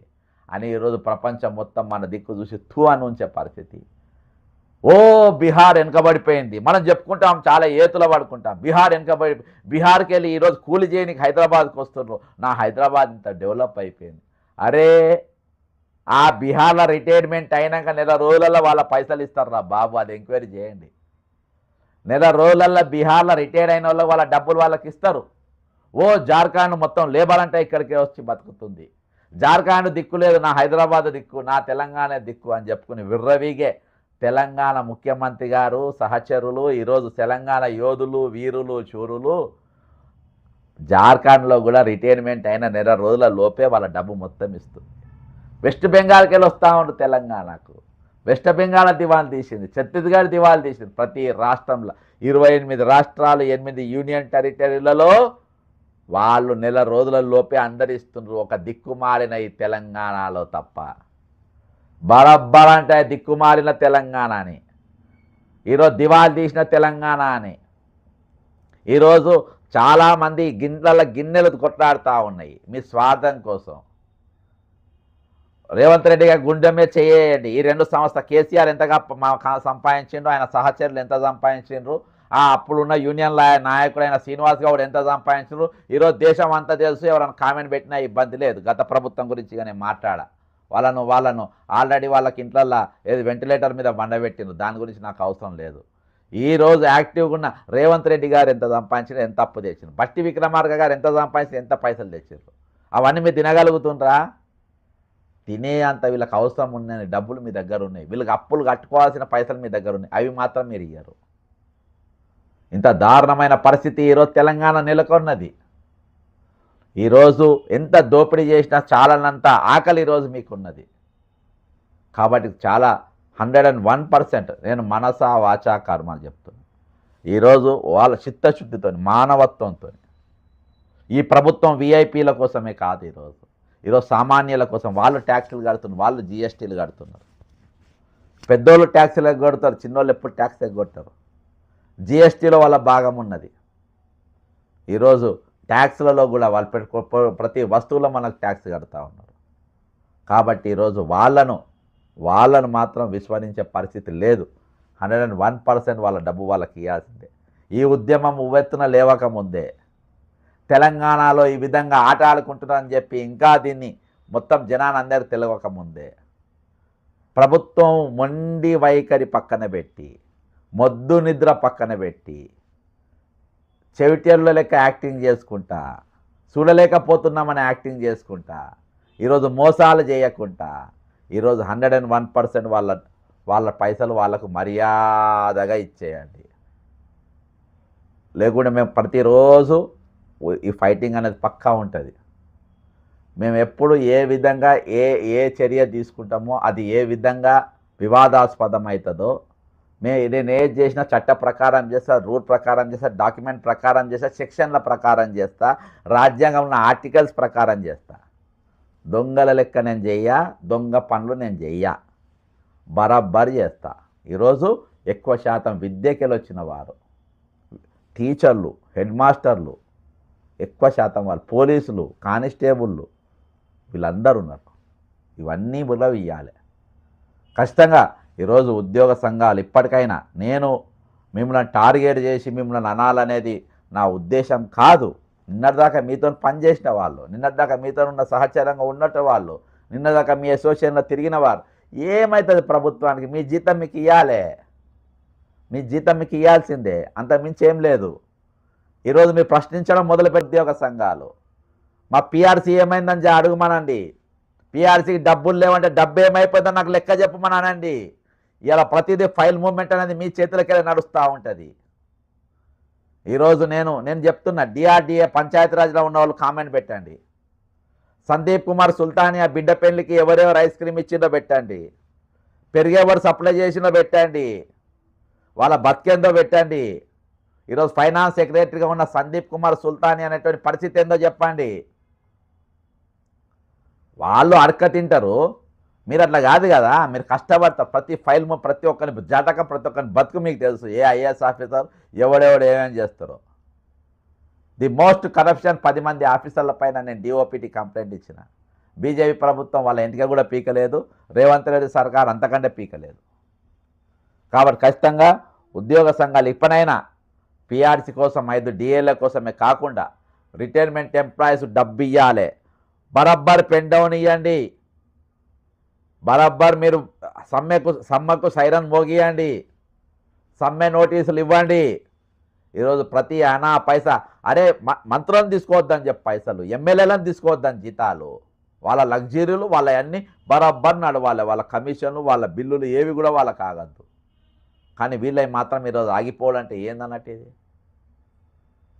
అని ఈరోజు ప్రపంచం మొత్తం మన దిక్కు చూసి తూ అని ఉంచే పరిస్థితి. ఓ బీహార్ వెనుకబడిపోయింది, మనం చెప్పుకుంటాం, చాలా ఏతుల పడుకుంటాం. బీహార్కి వెళ్ళి ఈరోజు కూలి చేయనికి హైదరాబాద్కి వస్తున్నారు. నా హైదరాబాద్ ఇంత డెవలప్ అయిపోయింది. అరే ఆ బీహార్లో రిటైర్మెంట్ అయినాక నెల రోజులలో వాళ్ళ పైసలు ఇస్తారా బాబు? అది ఎంక్వైరీ చేయండి. నెల రోజులలో బీహార్లో రిటైర్ అయిన వాళ్ళ డబ్బులు వాళ్ళకి ఇస్తారు. ఓ జార్ఖండ్ మొత్తం లేబర్ అంటే ఇక్కడికే వచ్చి బతుకుతుంది. జార్ఖండ్ దిక్కు లేదు, నా హైదరాబాద్ దిక్కు, నా తెలంగాణ దిక్కు అని చెప్పుకుని విర్రవీగే తెలంగాణ ముఖ్యమంత్రి గారు సహచరులు ఈరోజు తెలంగాణ యోధులు, వీరులు, శూరులు జార్ఖండ్లో కూడా రిటైర్మెంట్ అయిన నెల రోజుల లోపే వాళ్ళ డబ్బు మొత్తం ఇస్తుంది. వెస్ట్ బెంగాల్కి వెళ్ళి వస్తూ ఉండు తెలంగాణకు. వెస్ట్ బెంగాల్ దివాళి తీసింది, ఛత్తీస్గఢ్ దివాళి తీసింది. ప్రతి రాష్ట్రంలో 28 రాష్ట్రాలు, 8 యూనియన్ టెరిటరీలలో వాళ్ళు నెల రోజుల లోపే అందరిస్తున్నారు. ఒక దిక్కుమాలిన ఈ తెలంగాణలో తప్ప. బరబ్బర్ అంటే దిక్కుమాలిన తెలంగాణ అని, ఈరోజు దివాళి తీసిన తెలంగాణ అని ఈరోజు చాలామంది గిన్నెలు కొట్లాడుతూ ఉన్నాయి మీ స్వార్థం కోసం. రేవంత్ రెడ్డి గారి గుండె మీద చేయండి. ఈ 2 సంవత్సరాలు కేసీఆర్ ఎంతగా సంపాదించిండ్రు, ఆయన సహచరులు ఎంత సంపాదించిండ్రు, అప్పుడున్న యూనియన్ నాయకుడైన శ్రీనివాస్ గౌడ్ ఎంత సంపాదించిండ్రు, ఈరోజు దేశం అంతా తెలుసు. ఎవరైనా కామెంట్ పెట్టినా ఇబ్బంది లేదు. గత ప్రభుత్వం గురించి కానీ మాట్లాడ వాళ్ళను ఆల్రెడీ వాళ్ళకి ఇంట్లల్లో ఏది వెంటిలేటర్ మీద బండబెట్టిండ్రు, దాని గురించి నాకు అవసరం లేదు. ఈరోజు యాక్టివ్గా ఉన్న రేవంత్ రెడ్డి గారు ఎంత సంపాదించారు, ఎంత అప్పు తెచ్చిండ్రు, బట్టి విక్రమార్క గారు ఎంత సంపాదించారు, ఎంత పైసలు తెచ్చిండ్రు. అవన్నీ మీరు తినగలుగుతుండ్రా? తినే అంత వీళ్ళకి అవసరం ఉన్న డబ్బులు మీ దగ్గర ఉన్నాయి, వీళ్ళకి అప్పులు కట్టుకోవాల్సిన పైసలు మీ దగ్గర ఉన్నాయి, అవి మాత్రం మీరు ఇయ్యరు. ఇంత దారుణమైన పరిస్థితి ఈరోజు తెలంగాణ నెలకొన్నది. ఈరోజు ఎంత దోపిడీ చేసినా చాలనంత ఆకలి ఈరోజు మీకున్నది. కాబట్టి చాలా 101% నేను మనసా వాచా కర్మ అని చెప్తున్నాను. ఈరోజు వాళ్ళ చిత్తశుద్ధితో మానవత్వంతో ఈ ప్రభుత్వం విఐపీల కోసమే కాదు, ఈరోజు సామాన్యుల కోసం వాళ్ళు ట్యాక్సులు కడుతున్నారు, వాళ్ళు జిఎస్టీలు కడుతున్నారు. పెద్దోళ్ళు ట్యాక్సులు ఎగ్గొడతారు, చిన్నోళ్ళు ఎప్పుడు ట్యాక్స్ ఎగ్గొడతారు. జిఎస్టీలో వాళ్ళ భాగం ఉన్నది. ఈరోజు ట్యాక్స్లలో కూడా వాళ్ళు ప్రతి వస్తువులో మనకు ట్యాక్స్ కడుతూ ఉన్నారు. కాబట్టి ఈరోజు వాళ్ళను మాత్రం విస్మరించే పరిస్థితి లేదు. 101% వాళ్ళ డబ్బు వాళ్ళకి ఇవ్వాల్సిందే. ఈ ఉద్యమం ఉవ్వెత్తున లేవకముందే తెలంగాణలో ఈ విధంగా ఆట ఆడుకుంటున్నారని చెప్పి ఇంకా దీన్ని మొత్తం జనానందరూ తెలియకముందే ప్రభుత్వం మొండి వైఖరి పక్కన పెట్టి, మొద్దు నిద్ర పక్కన పెట్టి, చెవిటేళ్ళ లెక్క యాక్టింగ్ చేసుకుంటా, చూడలేకపోతున్నామని యాక్టింగ్ చేసుకుంటా, ఈరోజు మోసాలు చేయకుండా ఈరోజు 101% వాళ్ళ పైసలు వాళ్ళకు మర్యాదగా ఇచ్చేయండి. లేకుంటే మేము ప్రతిరోజు ఈ ఫైటింగ్ అనేది పక్కా ఉంటుంది. మేము ఎప్పుడు ఏ విధంగా ఏ చర్య తీసుకుంటామో అది ఏ విధంగా వివాదాస్పదం అవుతుందో నేను ఏది చేసినా చట్ట ప్రకారం చేస్తా, రూల్ ప్రకారం చేస్తా, డాక్యుమెంట్ ప్రకారం చేస్తా, సెక్షన్ల ప్రకారం చేస్తా, రాజ్యాంగంలో ఆర్టికల్స్ ప్రకారం చేస్తా. దొంగల లెక్క నేను చెయ్యా, దొంగ పనులు నేను చెయ్యా, బరాబర్ చేస్తా. ఈరోజు ఎక్కువ శాతం విద్యకెళ్ళి వచ్చిన వారు, టీచర్లు, హెడ్ మాస్టర్లు, ఎక్కువ శాతం వాళ్ళు పోలీసులు, కానిస్టేబుళ్ళు వీళ్ళందరూ ఉన్నారు. ఇవన్నీ కూడా ఇవ్వాలి ఖచ్చితంగా. ఈరోజు ఉద్యోగ సంఘాలు ఇప్పటికైనా, నేను మిమ్మల్ని టార్గెట్ చేసి మిమ్మల్ని అనాలనేది నా ఉద్దేశం కాదు. నిన్నటిదాకా మీతో పనిచేసిన వాళ్ళు, నిన్నటిదాకా మీతో ఉన్న సహచరంగా ఉన్నట్టు వాళ్ళు, నిన్నదాకా మీ అసోసియేషన్లో తిరిగిన వారు, ఏమవుతుంది ప్రభుత్వానికి? మీ జీతం మీకు ఇవ్వాలే, మీ జీతం మీకు ఇవ్వాల్సిందే, అంత మించి ఏం లేదు. ఈరోజు మీరు ప్రశ్నించడం మొదలుపెట్టి ఉద్యోగ సంఘాలు, మా పిఆర్సీ ఏమైందని అడుగుమనండి. పిఆర్సీకి డబ్బులు లేవంటే డబ్బు ఏమైపోతుందో నాకు లెక్క చెప్పమనండి. ఇలా ప్రతిదీ ఫైల్ మూవ్మెంట్ అనేది మీ చేతులకెళ్ళి నడుస్తూ ఉంటుంది. ఈరోజు నేను చెప్తున్నా, డిఆర్డిఏ పంచాయతీరాజ్లో ఉన్న వాళ్ళు కామెంట్ పెట్టండి. సందీప్ కుమార్ సుల్తానియా బిడ్డ పెళ్లికి ఎవరెవరు ఐస్ క్రీమ్ ఇచ్చిందో పెట్టండి, పెరిగేవారు సప్లై చేసిందో పెట్టండి, వాళ్ళ బతికేందో పెట్టండి. ఈరోజు ఫైనాన్స్ సెక్రటరీగా ఉన్న సందీప్ కుమార్ సుల్తానియా అనేటువంటి పరిస్థితి ఏందో చెప్పండి. వాళ్ళు అడక తింటారు, మీరు అట్లా కాదు కదా. మీరు కష్టపడతారు, ప్రతి ఫైల్ ప్రతి ఒక్కరిని జాతకం, ప్రతి ఒక్కరిని బతుకు మీకు తెలుసు. ఏ ఐఏఎస్ ఆఫీసర్ ఎవడెవడు ఏమేమి చేస్తారో. ది మోస్ట్ కరప్షన్ 10 మంది ఆఫీసర్ల పైన నేను డిఓపిటి కంప్లైంట్ ఇచ్చిన. బీజేపీ ప్రభుత్వం వాళ్ళ ఇంటికి కూడా పీకలేదు, రేవంత్ రెడ్డి సర్కార్ అంతకంటే పీకలేదు. కాబట్టి ఖచ్చితంగా ఉద్యోగ సంఘాలు ఇప్పటినైనా పిఆర్సీ కోసం 5 డిఏల కోసమే కాకుండా రిటైర్మెంట్ ఎంప్లాయీస్ డబ్బు ఇవ్వాలి, బరబ్బర్ పెన్ డౌన్ ఇవ్వండి, బరబ్బర్ మీరు సమ్మెకు సైరన్ మోగియండి, సమ్మె నోటీసులు ఇవ్వండి. ఈరోజు ప్రతి అనా పైసా, అరే మంత్రులను తీసుకోవద్దని చెప్పి పైసలు, ఎమ్మెల్యేలను తీసుకోవద్దని జీతాలు, వాళ్ళ లగ్జరీలు వాళ్ళ అన్నీ బరబ్బర్ నడవాలి, వాళ్ళ కమిషన్లు, వాళ్ళ బిల్లులు ఏవి కూడా వాళ్ళకి ఆగద్దు. కానీ వీళ్ళవి మాత్రం ఈరోజు ఆగిపోవాలంటే ఏందన్నట్టు ఇది.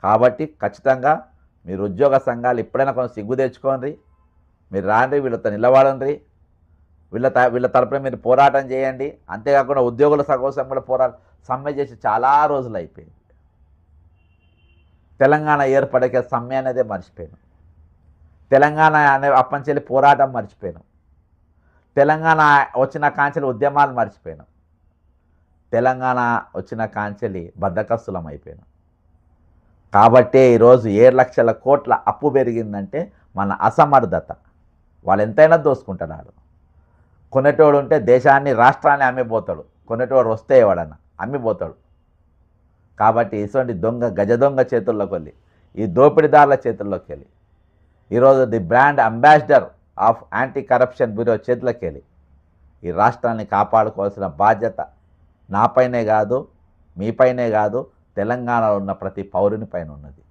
కాబట్టి ఖచ్చితంగా మీరు ఉద్యోగ సంఘాలు ఇప్పుడైనా కొంచెం సిగ్గు తెచ్చుకోండి, మీరు రాండి, వీళ్ళతో నిలబడండి, వీళ్ళ తరపున మీరు పోరాటం చేయండి. అంతేకాకుండా ఉద్యోగుల కోసం కూడా సమ్మె చేసి చాలా రోజులు అయిపోయింది. తెలంగాణ ఏర్పడే సమ్మె అనేదే మర్చిపోయాను, తెలంగాణ అనే అప్పంచెల్లి పోరాటం మర్చిపోయాను, తెలంగాణ వచ్చిన కాంచెలి ఉద్యమాలు మర్చిపోయాను, తెలంగాణ వచ్చిన కాంచెలి బద్దకస్తులం అయిపోయాను. కాబట్టే ఈరోజు 7 లక్షల కోట్ల అప్పు పెరిగిందంటే మన అసమర్థత. వాళ్ళు ఎంతైనా దోసుకుంటున్నాడు. కొనేటోడు ఉంటే దేశాన్ని, రాష్ట్రాన్ని అమ్మిపోతాడు, కొనేటోడు వస్తే ఎవడన్నా అమ్మిపోతాడు. కాబట్టి ఇటువంటి గజ దొంగ చేతుల్లోకి వెళ్ళి, ఈ దోపిడీదారుల చేతుల్లోకి వెళ్ళి, ఈరోజు the brand ambassador of anti corruption bureau చేతుల్లోకి వెళ్ళి ఈ రాష్ట్రాన్ని కాపాడుకోవాల్సిన బాధ్యత నాపైనే కాదు, మీపైనే కాదు, తెలంగాణలో ఉన్న ప్రతి పౌరుని పైన ఉన్నది,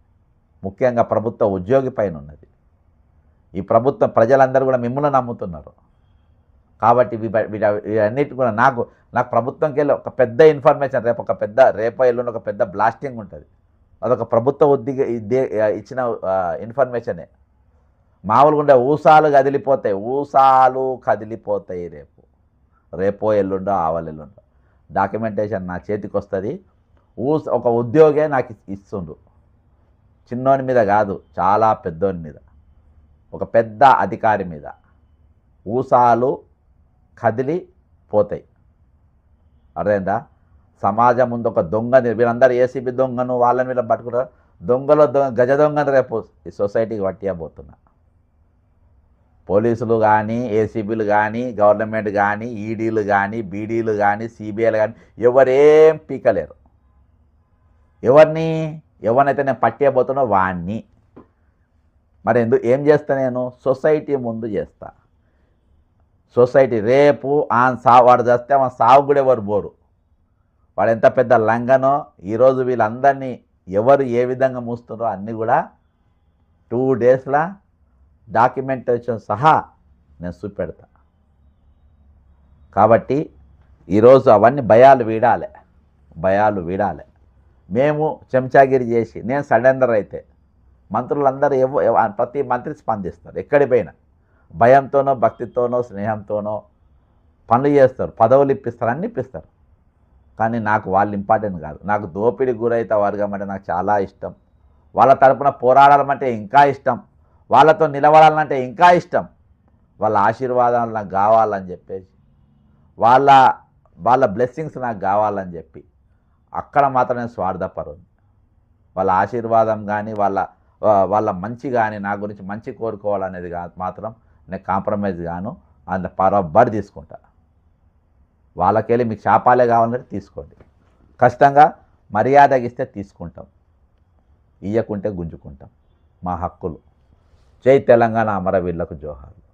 ముఖ్యంగా ప్రభుత్వ ఉద్యోగి పైన ఉన్నది. ఈ ప్రభుత్వం ప్రజలందరూ కూడా మిమ్మల్ని నమ్ముతున్నారు. కాబట్టి వీటన్నిటి కూడా నాకు ప్రభుత్వంకి వెళ్ళి ఒక పెద్ద ఇన్ఫర్మేషన్ రేపో ఎల్లుండి ఒక పెద్ద బ్లాస్టింగ్ ఉంటుంది. అదొక ప్రభుత్వ ఇచ్చిన ఇన్ఫర్మేషనే. మామూలుగా ఉండే ఊసాలు కదిలిపోతాయి రేపో ఎల్లుండో ఆవలెల్లుండో డాక్యుమెంటేషన్ నా చేతికి వస్తుంది. ఒక ఉద్యోగే నాకు ఇస్తుండు, చిన్నోని మీద కాదు, చాలా పెద్దోని మీద, ఒక పెద్ద అధికారి మీద ఊసాలు కదిలిపోతాయి. అర్థమైందా? సమాజం ముందు ఒక దొంగని, వీళ్ళందరూ ఏసీబీ దొంగను వాళ్ళని వీళ్ళని పట్టుకుంటారు. గజ దొంగను రేపు ఈ సొసైటీకి పట్టియబోతున్నా. పోలీసులు కానీ, ఏసీబీలు కానీ, గవర్నమెంట్ కానీ, ఈడీలు కానీ, బీడీలు కానీ, సిబిఐలు కానీ ఎవరేం పీకలేరు. ఎవరినైతే నేను పట్టియబోతున్నా వాణ్ణి. మరి ఏం చేస్తా నేను? సొసైటీ ముందు చేస్తా. సొసైటీ రేపు వాడు చేస్తే మన సాగు కూడా ఎవరు పోరు. వాడు ఎంత పెద్ద లంగనో ఈరోజు వీళ్ళందరినీ ఎవరు ఏ విధంగా మూస్తున్నారో అన్నీ కూడా 2 డేస్లో డాక్యుమెంటేషన్ సహా నేను చూపెడతా. కాబట్టి ఈరోజు అవన్నీ భయాలు వీడాలి. మేము చెంచాగిరి చేసి నేను సడెండర్ అయితే మంత్రులందరూ ప్రతి మంత్రి స్పందిస్తారు. ఎక్కడికి పోయినా భయంతోనో, భక్తితోనో, స్నేహంతోనో పనులు చేస్తారు, పదవులు ఇప్పిస్తారు, అన్నీ ఇప్పిస్తారు. కానీ నాకు వాళ్ళు ఇంపార్టెంట్ కాదు. నాకు దోపిడీకి గురైతే వర్గం అంటే నాకు చాలా ఇష్టం. వాళ్ళ తరపున పోరాడాలంటే ఇంకా ఇష్టం, వాళ్ళతో నిలబడాలంటే ఇంకా ఇష్టం. వాళ్ళ ఆశీర్వాదాలు నాకు కావాలని చెప్పేసి, వాళ్ళ బ్లెస్సింగ్స్ నాకు కావాలని చెప్పి అక్కడ మాత్రమే స్వార్థపరుని. వాళ్ళ ఆశీర్వాదం కానీ వాళ్ళ మంచి కానీ నా గురించి మంచి కోరుకోవాలనేది మాత్రం నేను కాంప్రమైజ్ గాను. అందులో బరాబర్ తీసుకుంటా. వాళ్ళకెళ్ళి మీకు శాపాలే కావాలంటే తీసుకోండి, కష్టంగా మర్యాదగా ఇస్తే తీసుకుంటాం, ఇయ్యకుంటే గుంజుకుంటాం. మా హక్కులు. జై తెలంగాణ, అమరవీరులకు జోహార్లు.